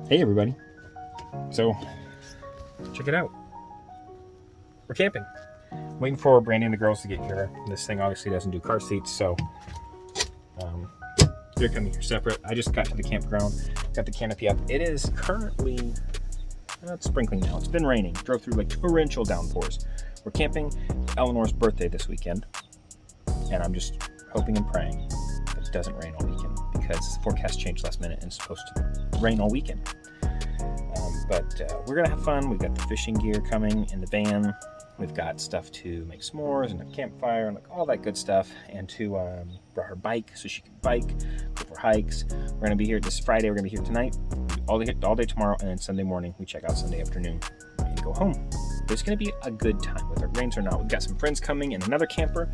Hey everybody. So, check it out. We're camping. Waiting for Brandy and the girls to get here. This thing obviously doesn't do car seats, so they're coming here separate. I just got to the campground, got the canopy up. It is currently, it's sprinkling now. It's been raining. Drove through like torrential downpours. We're camping. Eleanor's birthday this weekend, and I'm just hoping and praying that it doesn't rain all weekend, because the forecast changed last minute and it's supposed to rain all weekend. But we're gonna have fun. We've got the fishing gear coming in the van. We've got stuff to make s'mores and a campfire and like all that good stuff. And to brought her bike so she can bike, go for hikes. We're gonna be here this Friday. We're gonna be here tonight, all day tomorrow, and then Sunday morning we check out Sunday afternoon and go home. But it's gonna be a good time, whether it rains or not. We've got some friends coming and another camper.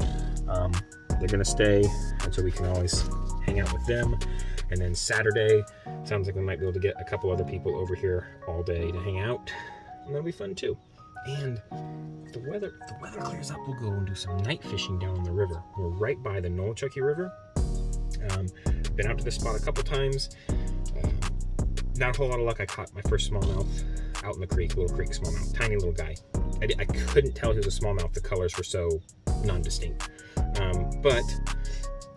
They're gonna stay, and so we can always hang out with them. And then Saturday, sounds like we might be able to get a couple other people over here all day to hang out, and that'll be fun too. And if the weather clears up, we'll go and do some night fishing down on the river. We're right by the Nolichucky River. Been out to this spot a couple times. Not a whole lot of luck. I caught my first smallmouth out in the creek, little creek smallmouth, tiny little guy. I couldn't tell he was a smallmouth. The colors were so non-distinct. But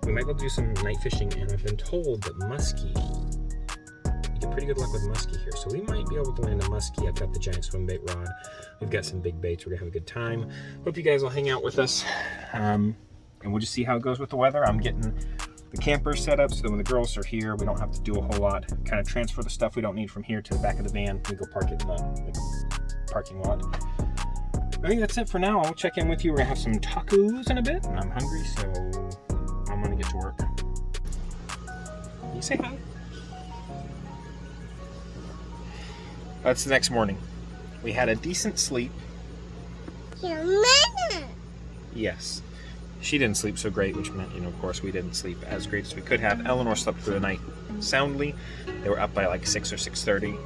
we might be able to do some night fishing, and I've been told that muskie, you get pretty good luck with muskie here. So we might be able to land a muskie. I've got the giant swim bait rod. We've got some big baits. We're gonna have a good time. Hope you guys will hang out with us. And we'll just see how it goes with the weather. I'm getting the camper set up so that when the girls are here, we don't have to do a whole lot. Kind of transfer the stuff we don't need from here to the back of the van. We go park it in the parking lot. I think that's it for now. I'll check in with you. We're gonna have some tacos in a bit, and I'm hungry, so I'm gonna get to work. You say hi? That's the next morning. We had a decent sleep. Yes. She didn't sleep so great, which meant, of course, we didn't sleep as great as we could have. Eleanor slept through the night soundly. They were up by like 6 or 6:30.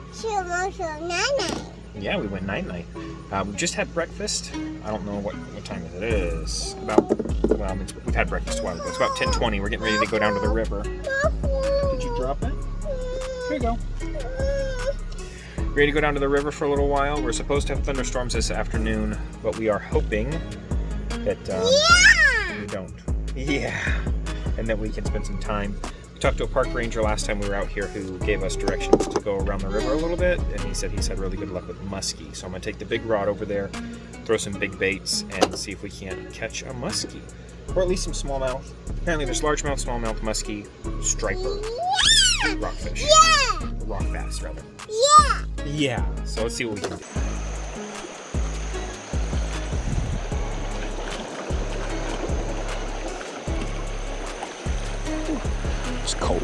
Yeah, we went night-night. We just had breakfast. I don't know what time it is. We've had breakfast a while ago. It's about 10:20. We're getting ready to go down to the river. Did you drop it? Here you go. Ready to go down to the river for a little while. We're supposed to have thunderstorms this afternoon, but we are hoping that we don't. Yeah. And that we can spend some time. We talked to a park ranger last time we were out here who gave us directions to go around the river a little bit, and he said he's had really good luck with muskie. So I'm gonna take the big rod over there, throw some big baits, and see if we can't catch a muskie. Or at least some smallmouth. Apparently there's largemouth, smallmouth, muskie, striper, rockfish. Yeah! Rock bass, rather. Yeah! Yeah, so let's see what we can do. It's cold.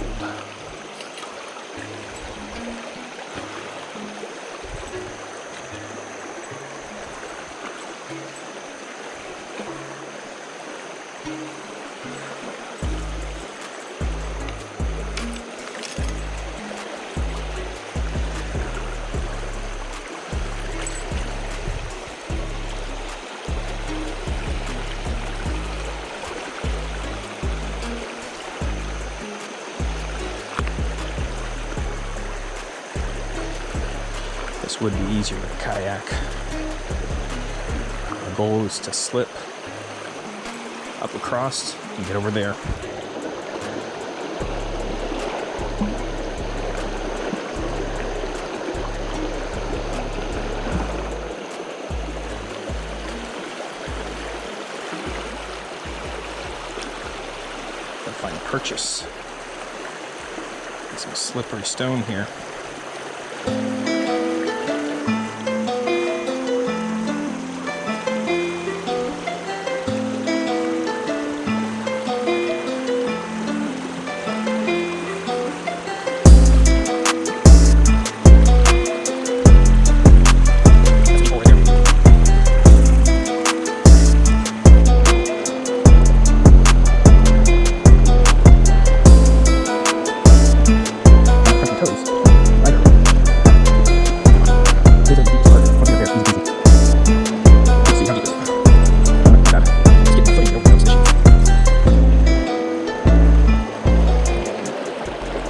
This would be easier with a kayak. The goal is to slip up across and get over there. Gotta find a purchase. Get some slippery stone here.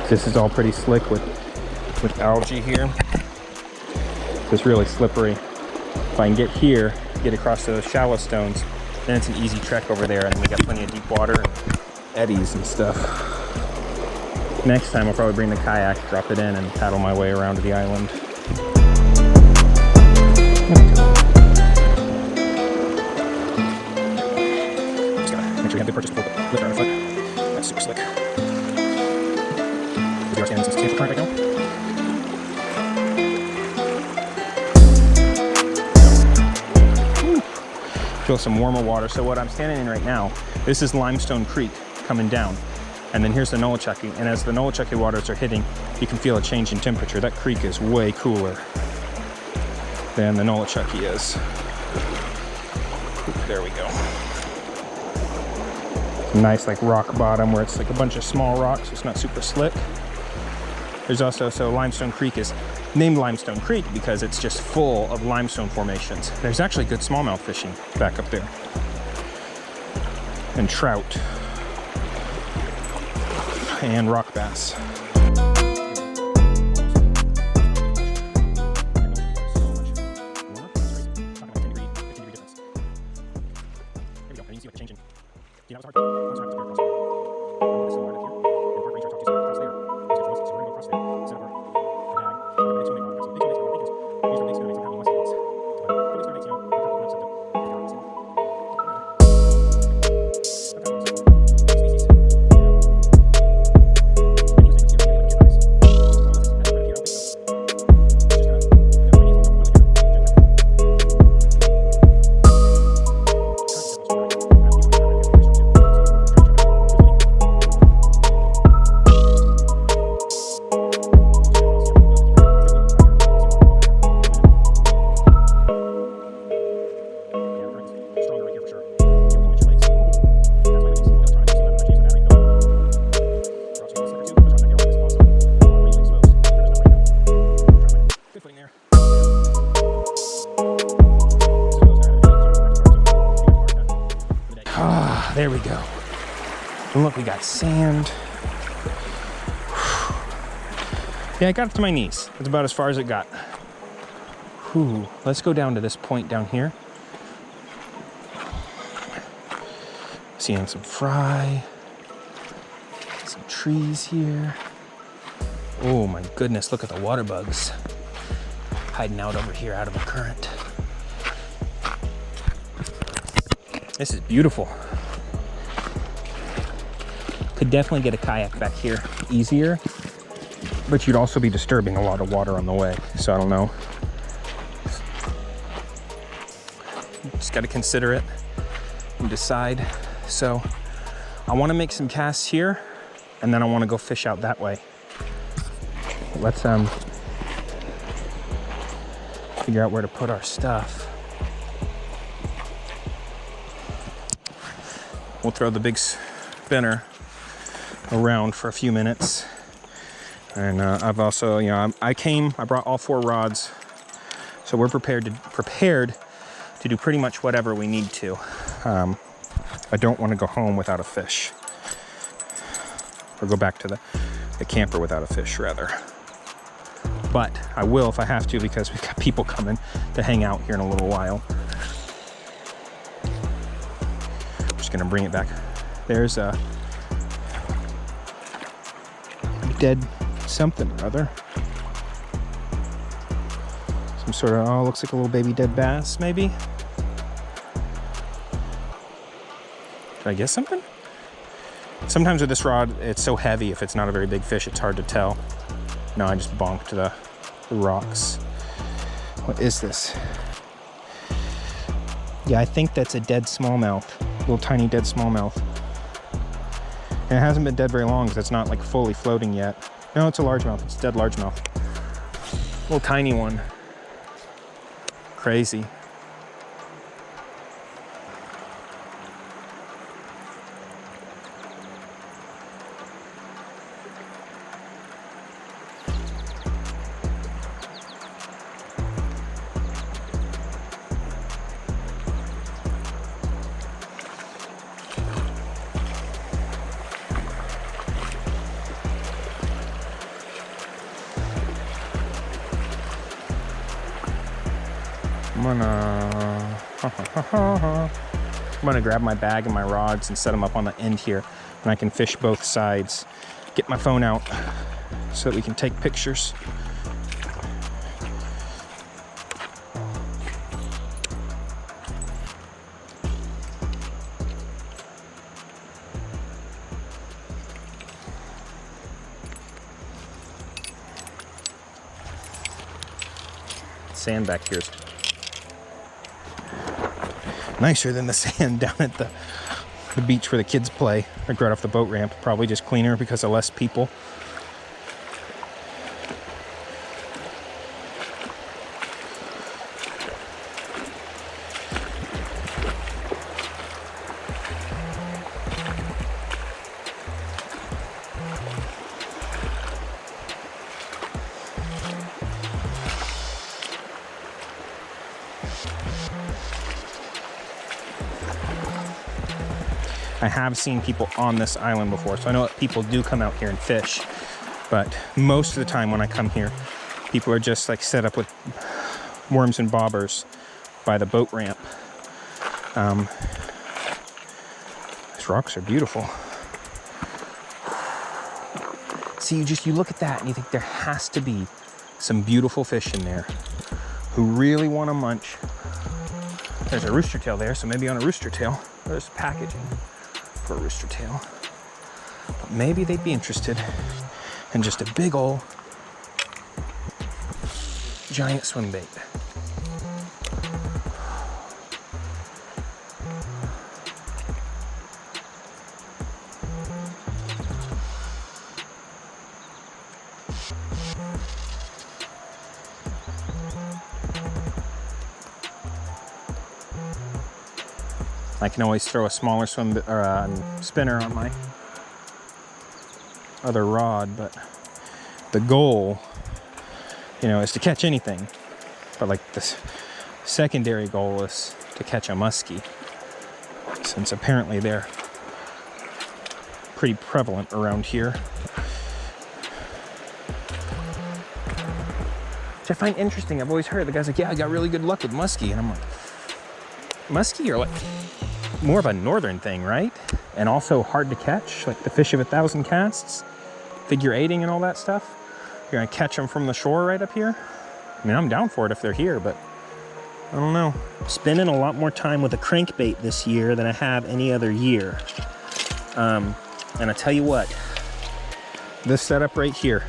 This is all pretty slick with with algae here. It's really slippery. If I can get here, get across those shallow stones, then it's an easy trek over there, and we got plenty of deep water and eddies and stuff. Next time I'll probably bring the kayak, drop it in, and paddle my way around to the island. Just gotta make sure you have good purchase before you lift her on the foot. That's super slick. We are standing in some substantial current right now. Feel some warmer water. So what I'm standing in right now, this is Limestone Creek coming down. And then here's the Nolichucky. And as the Nolichucky waters are hitting, you can feel a change in temperature. That creek is way cooler than the Nolichucky is. There we go. Nice like rock bottom where it's like a bunch of small rocks. It's not super slick. There's also, so Limestone Creek is named Limestone Creek because it's just full of limestone formations. There's actually good smallmouth fishing back up there. And trout. And rock bass. There we go. And look, we got sand. Yeah, I got it to my knees. That's about as far as it got. Whew. Let's go down to this point down here. Seeing some fry. Some trees here. Oh my goodness, look at the water bugs hiding out over here out of a current. This is beautiful. Could definitely get a kayak back here easier, but you'd also be disturbing a lot of water on the way. So I don't know. Just got to consider it and decide. So I want to make some casts here, and then I want to go fish out that way. Let's figure out where to put our stuff. We'll throw the big spinner around for a few minutes. And I've also, you know, I brought all 4 rods. So we're prepared to do pretty much whatever we need to. I don't want to go home without a fish. Or go back to the camper without a fish, rather. But I will if I have to, because we've got people coming to hang out here in a little while. I'm just gonna bring it back. There's a dead something or other. Some sort of, oh, looks like a little baby dead bass, maybe? Did I guess something? Sometimes with this rod, it's so heavy, if it's not a very big fish, it's hard to tell. No, I just bonked the rocks. What is this? Yeah, I think that's a dead smallmouth. Little tiny dead smallmouth. And it hasn't been dead very long because it's not like fully floating yet. No, it's a largemouth. It's a dead largemouth. Little tiny one. Crazy. I'm gonna grab my bag and my rods and set them up on the end here, and I can fish both sides. Get my phone out so that we can take pictures. Sand back here is nicer than the sand down at the beach where the kids play, like right off the boat ramp. Probably just cleaner because of less people. I have seen people on this island before, so I know that people do come out here and fish, but most of the time when I come here, people are just like set up with worms and bobbers by the boat ramp. These rocks are beautiful. See, you look at that and you think there has to be some beautiful fish in there who really want to munch. There's a rooster tail there, so maybe on a rooster tail, there's packaging for a rooster tail. But maybe they'd be interested in just a big ol' giant swim bait. I can always throw a smaller spinner on my other rod, but the goal, is to catch anything. But like this secondary goal is to catch a muskie, since apparently they're pretty prevalent around here. Which I find interesting. I've always heard the guy's like, yeah, I got really good luck with muskie, and I'm like, muskie are like more of a northern thing, right? And also hard to catch, like the fish of 1,000 casts, figure eighting and all that stuff. You're gonna catch them from the shore right up here. I mean, I'm down for it if they're here, but I don't know. Spending a lot more time with a crankbait this year than I have any other year. And I tell you what, this setup right here.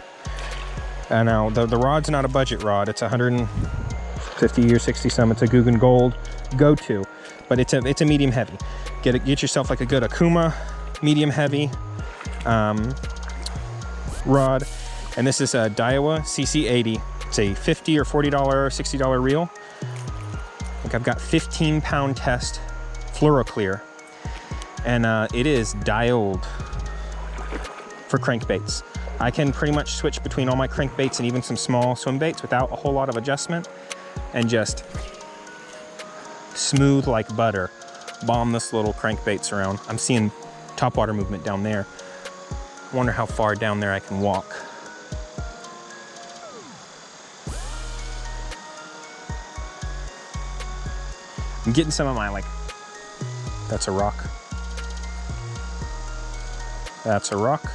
Now the rod's not a budget rod. It's 150 or 60 some. It's a Guggen Gold go-to, but it's a medium heavy. Get yourself like a good Akuma medium heavy rod, and this is a Daiwa CC80. It's a $50 or $40, $60 reel. I think I've got 15-pound test fluoroclear, and it is dialed for crankbaits. I can pretty much switch between all my crankbaits and even some small swim baits without a whole lot of adjustment, and just smooth like butter bomb this little crankbaits around. I'm seeing topwater movement down there. Wonder how far down there I can walk. I'm getting some of my, like, that's a rock. That's a rock.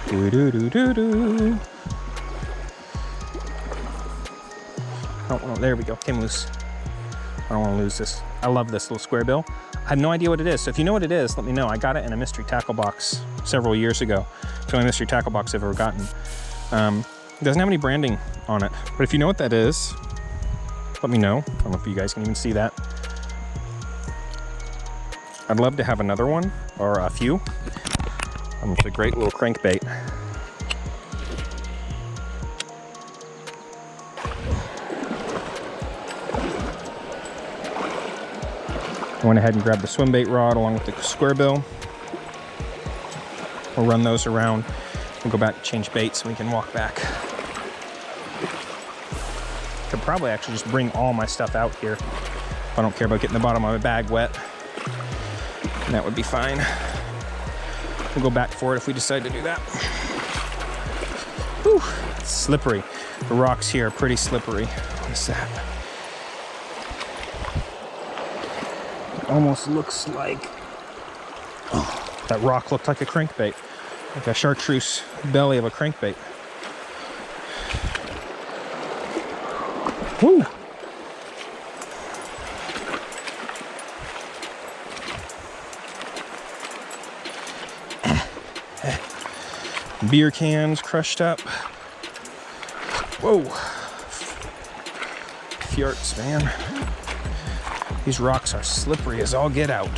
Do-do-do-do-do. Oh, there we go, came loose. I don't want to lose this. I love this little square bill. I have no idea what it is, so if you know what it is, let me know. I got it in a mystery tackle box several years ago. It's the only mystery tackle box I've ever gotten. It doesn't have any branding on it, but if you know what that is, let me know. I don't know if you guys can even see that. I'd love to have another one, or a few. It's a great little crankbait. I went ahead and grabbed the swim bait rod along with the square bill. We'll run those around and go back and change baits so we can walk back. Could probably actually just bring all my stuff out here. I don't care about getting the bottom of my bag wet. And that would be fine. We'll go back for it if we decide to do that. Whew, it's slippery. The rocks here are pretty slippery. What's that? It almost looks like, oh, that rock looked like a crankbait, like a chartreuse belly of a crankbait. Woo! Beer cans crushed up. Whoa. Fjorts, man. These rocks are slippery as all get out.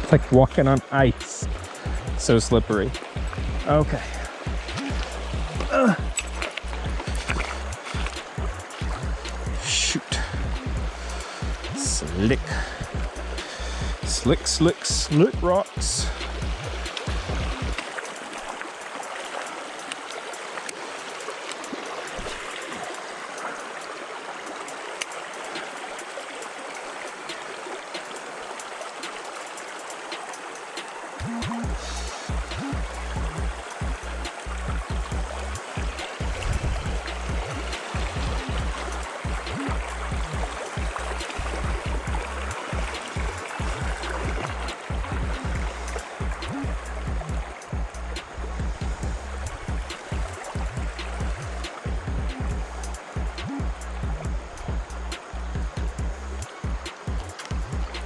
It's like walking on ice. So slippery. Okay. Shoot. Slick. Slick, slick, slick rocks.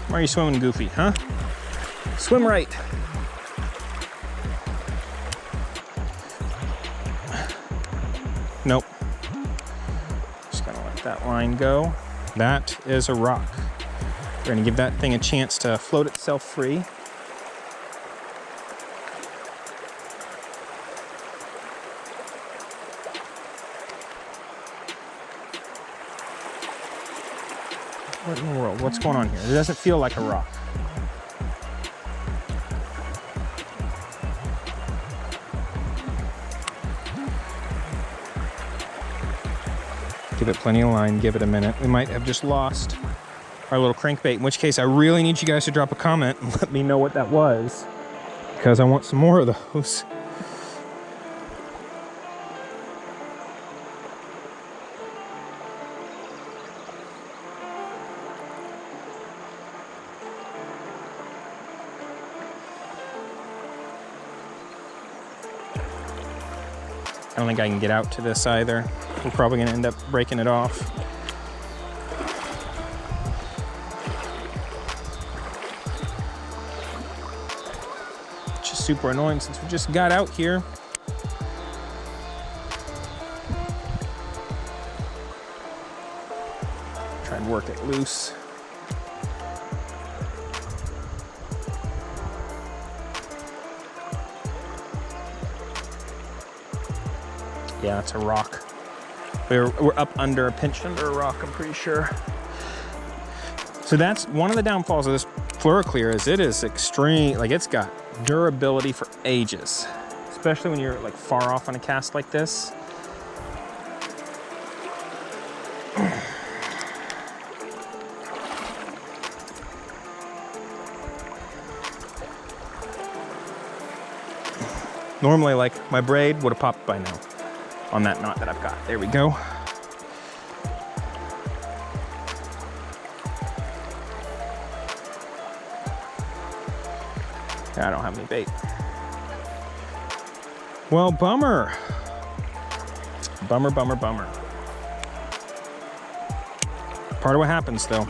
Why are you swimming goofy, huh? Swim right. Nope. Just gonna let that line go. That is a rock. We're gonna give that thing a chance to float itself free. What in the world? What's going on here? It doesn't feel like a rock. Give it plenty of line, give it a minute. We might have just lost our little crankbait, in which case I really need you guys to drop a comment and let me know what that was, because I want some more of those. I don't think I can get out to this either. We're probably gonna end up breaking it off. Which is super annoying since we just got out here. Try and work it loose. Yeah, it's a rock. We're up under, pinched under a rock, I'm pretty sure. So that's one of the downfalls of this Fluoroclear, is it is extreme, like it's got durability for ages, especially when you're like far off on a cast like this. Normally, like, my braid would have popped by now on that knot that I've got. There we go. I don't have any bait. Well, bummer. Bummer, bummer, bummer. Part of what happens, though.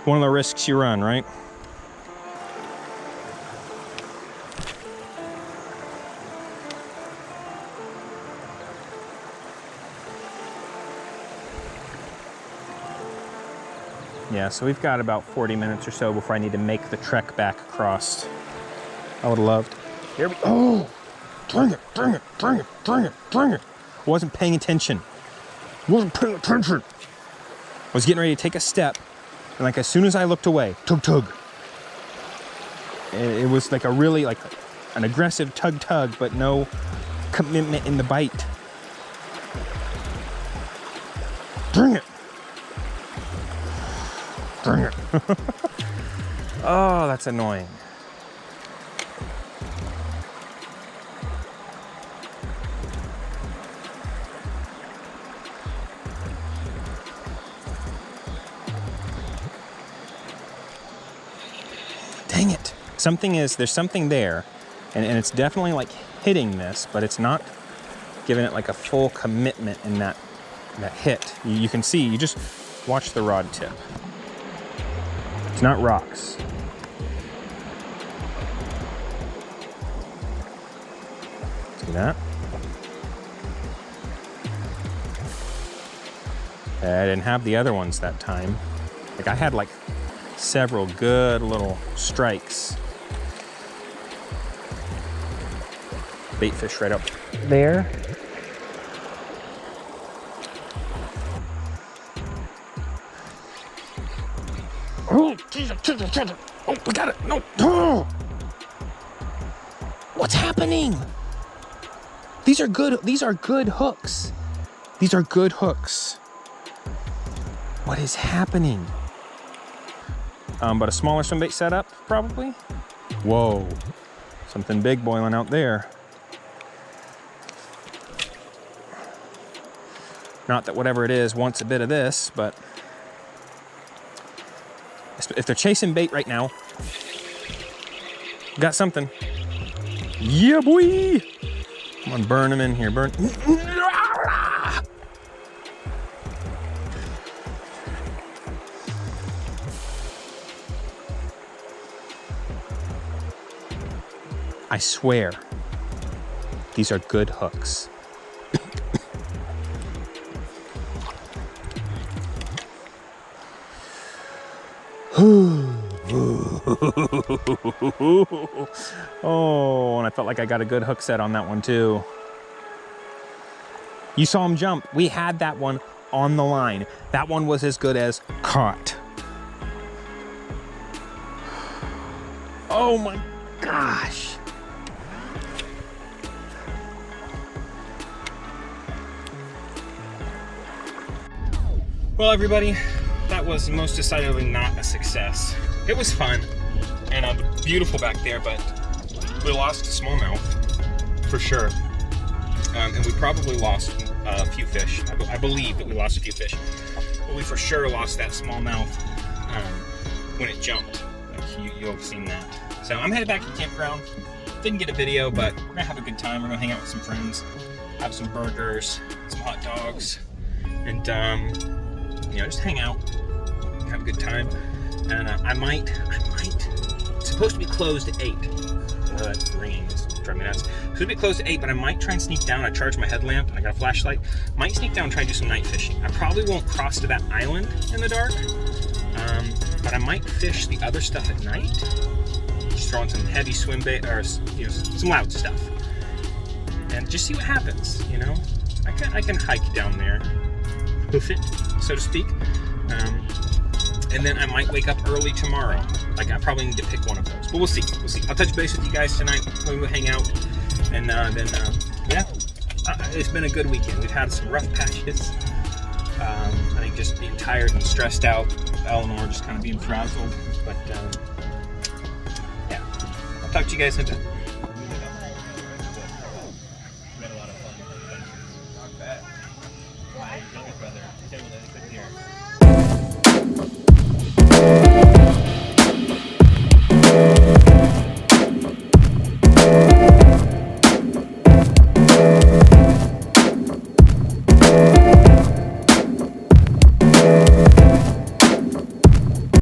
One of the risks you run, right? Yeah, so we've got about 40 minutes or so before I need to make the trek back across. I would have loved. Here we go. Oh, dang it, dang it, dang it, dang it, dang it. I wasn't paying attention. I was getting ready to take a step, and like as soon as I looked away, tug tug. It was like a really like an aggressive tug tug, but no commitment in the bite. Dang it. Dang it. Oh, that's annoying. Dang it. There's something there, and it's definitely like hitting this, but it's not giving it like a full commitment in that hit. You can see, you just watch the rod tip. It's not rocks. See that? I didn't have the other ones that time. Like I had like several good little strikes. Bait fish right up there. Oh, Jesus. Oh, we got it. No. Oh. What's happening? These are good hooks. These are good hooks. What is happening? But a smaller swim bait setup, probably. Whoa, something big boiling out there. Not that whatever it is wants a bit of this, but if they're chasing bait right now, got something. Yeah, boy. Come on, burn them in here, burn. I swear, these are good hooks. Oh, and I felt like I got a good hook set on that one too. You saw him jump. We had that one on the line. That one was as good as caught. Oh my gosh. Well, everybody, that was most decidedly not a success. It was fun and beautiful back there, but we lost a smallmouth for sure. And we probably lost a few fish. I believe that we lost a few fish, but we for sure lost that smallmouth when it jumped. Like you'll have seen that. So I'm headed back to the campground. Didn't get a video, but we're gonna have a good time. We're gonna hang out with some friends, have some burgers, some hot dogs, and just hang out, have a good time. And I might, it's supposed to be closed at 8. That ringing is driving me nuts. It's supposed to be closed at 8, but I might try and sneak down. I charged my headlamp and I got a flashlight. Might sneak down and try and do some night fishing. I probably won't cross to that island in the dark, but I might fish the other stuff at night. Just throwing some heavy swim bait, or some loud stuff. And just see what happens, I can hike down there, hoof it, so to speak. And then I might wake up early tomorrow. Like I probably need to pick one of those, but we'll see. I'll touch base with you guys tonight when we hang out, and it's been a good weekend. We've had some rough patches. I think just being tired and stressed out. Eleanor just kind of being frazzled, but yeah. I'll talk to you guys in a bit.